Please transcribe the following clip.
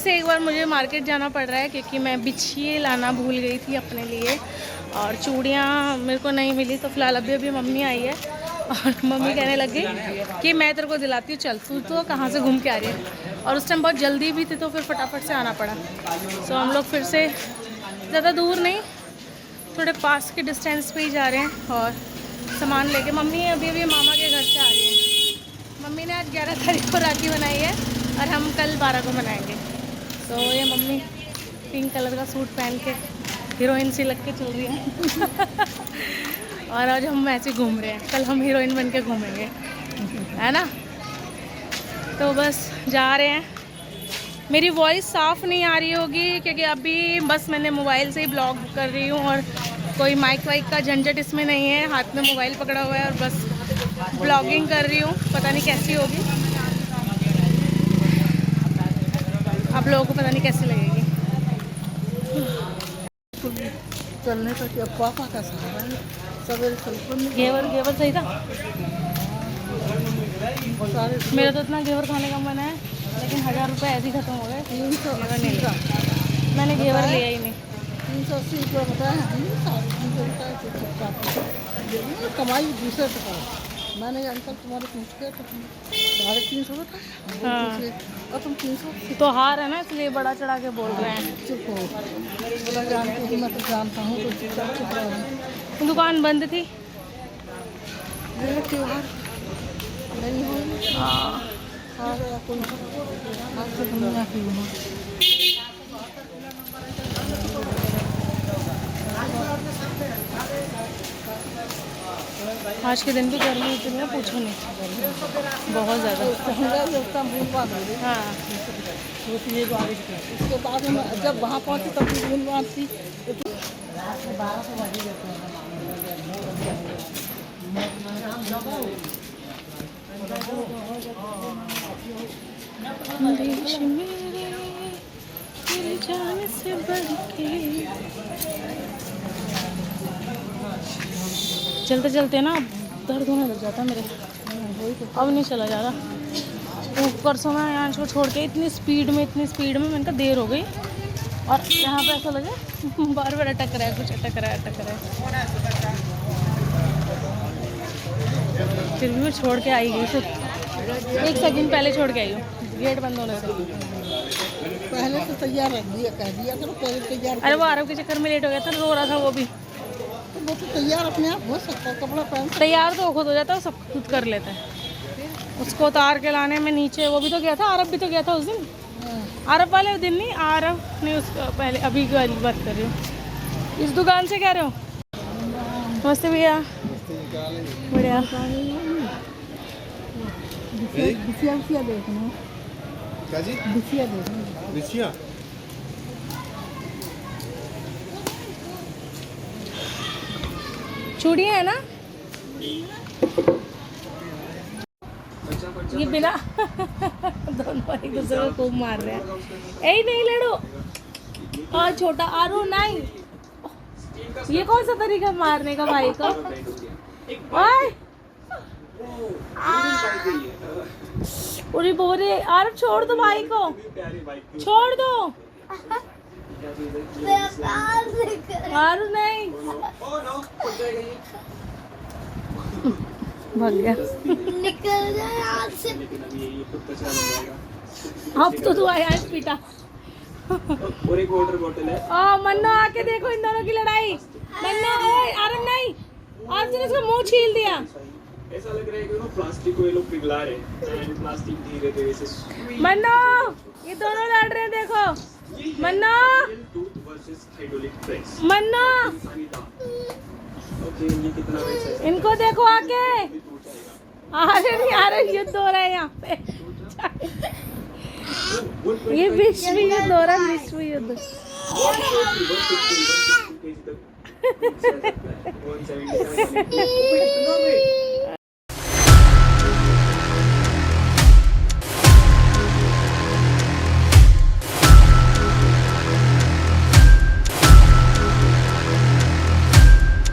से एक बार मुझे मार्केट जाना पड़ रहा है क्योंकि मैं बिछिए लाना भूल गई थी अपने लिए, और चूड़ियाँ मेरे को नहीं मिली। तो फिलहाल अभी मम्मी आई है और मम्मी कहने लग गई कि मैं तेरे को दिलाती हूँ, चल तू तो कहाँ से घूम के आ रही है। और उस टाइम बहुत जल्दी भी थी तो फिर फटाफट से आना पड़ा। सो हम लोग फिर से ज़्यादा दूर नहीं, थोड़े पास के डिस्टेंस पे ही जा रहे हैं और सामान लेके। मम्मी अभी मामा के घर से आ रही है। मम्मी ने आज 11 तारीख को राखी बनाई है और हम कल 12 को बनाएंगे। तो ये मम्मी पिंक कलर का सूट पहन के हीरोइन सी लग के चल रही है और आज हम ऐसे घूम रहे हैं, कल हम हीरोइन बन के घूमेंगे, है ना। तो बस जा रहे हैं। मेरी वॉइस साफ़ नहीं आ रही होगी क्योंकि अभी बस मैंने मोबाइल से ही ब्लॉग कर रही हूँ और कोई माइक वाइक का झंझट इसमें नहीं है। हाथ में मोबाइल पकड़ा हुआ है और बस ब्लॉगिंग कर रही हूँ, पता नहीं कैसी होगी, आप लोगों को पता नहीं कैसी लगेगी। चलने का क्या पापा का सहारा है, सवेरे घेवर सही था। मेरा तो इतना घेवर खाने का मन है लेकिन 1000 रुपये ऐसे ही खत्म हो गए। 380 का मैंने घेवर लिया ही नहीं। 380 रुपये बताया, 350 रुपये कमाई दूसरे टका। मैंने अंकल तुम्हारे पूछ के तो 350 बताया। हाँ। और तुम 300 तो हार है ना, इसलिए बड़ा चढ़ा के बोल रहे हैं। चुप हो। बोला जानती हूँ, मैं तो जानता हूँ तो चुप रहो। दुकान बंद थी। त्योहार नहीं हो कोई आज से दुनिया की आज के दिन भी गर्मी इतनी है, पूछो नहीं, बहुत ज़्यादा। हाँ, उसके बाद में जब वहाँ पहुँची तब भी बूंद बांद थी। देश मेरे जान से बढ़ के। चलते चलते ना दर्द होने लग जाता मेरे, अब नहीं चला जा रहा। परसों मैं यहाँ को छोड़ के इतनी स्पीड में मैंने कहा देर हो गई और यहाँ पे ऐसा लगे बार बार अटक रहा है, कुछ अटक रहा है। फिर भी मैं छोड़ के आई गई, सिर्फ 1 सेकंड पहले छोड़ के आई हूँ गेट बंद होने से। पहले तो तैयार रख दिया, कह दिया करो पहले तैयार। अरे वो आरव के चक्कर में लेट हो गया था, रो रहा था वो भी। तो वो तो तैयार अपने आप हो सकता है, कपड़ा पहन तैयार तो खुद हो जाता है, सब खुद कर लेता है। उसको उतार के लाने में नीचे वो भी तो गया था, आरव भी तो गया था उस दिन। आरव वाले दिन नहीं, आरव नहीं, उसका पहले अभी की बात कर रही हूँ। इस दुकान से कह रहे हो? नमस्ते भैया। बढ़िया। बिछिया देखना, बिछिया चूड़ियाँ है ना ये बिना दोनों एक दूसरे को खूब मार रहे हैं। यही नहीं लड़ो और छोटा आरू नहीं। ये कौन सा तरीका मारने का भाई को? ओए पूरी बोरे आरू छोड़ दो भाई को, छोड़ दो आरू नहीं। भाग गया, निकल जाए हाथ से। अब तो तू आया पीटा। और एक वाटर बॉटल है। मन्नो आके देखो इन दोनों की लड़ाई। मन्नो ओए आरम नहीं, आज ने इसका मुंह छील दिया। ऐसा लग रहा है कि प्लास्टिक को ये लोग पिघला रहे हैं, प्लास्टिक धीरे धीरे से। मन्नो ये दोनों लड़ रहे हैं, देखो मन्नो मन्नो। ओके ये कितना वैसा है? इनको देखो आके, आ रहे ये दो रहे यहाँ पे। ये विश्व युद्ध हो रहा है, विश्व युद्ध।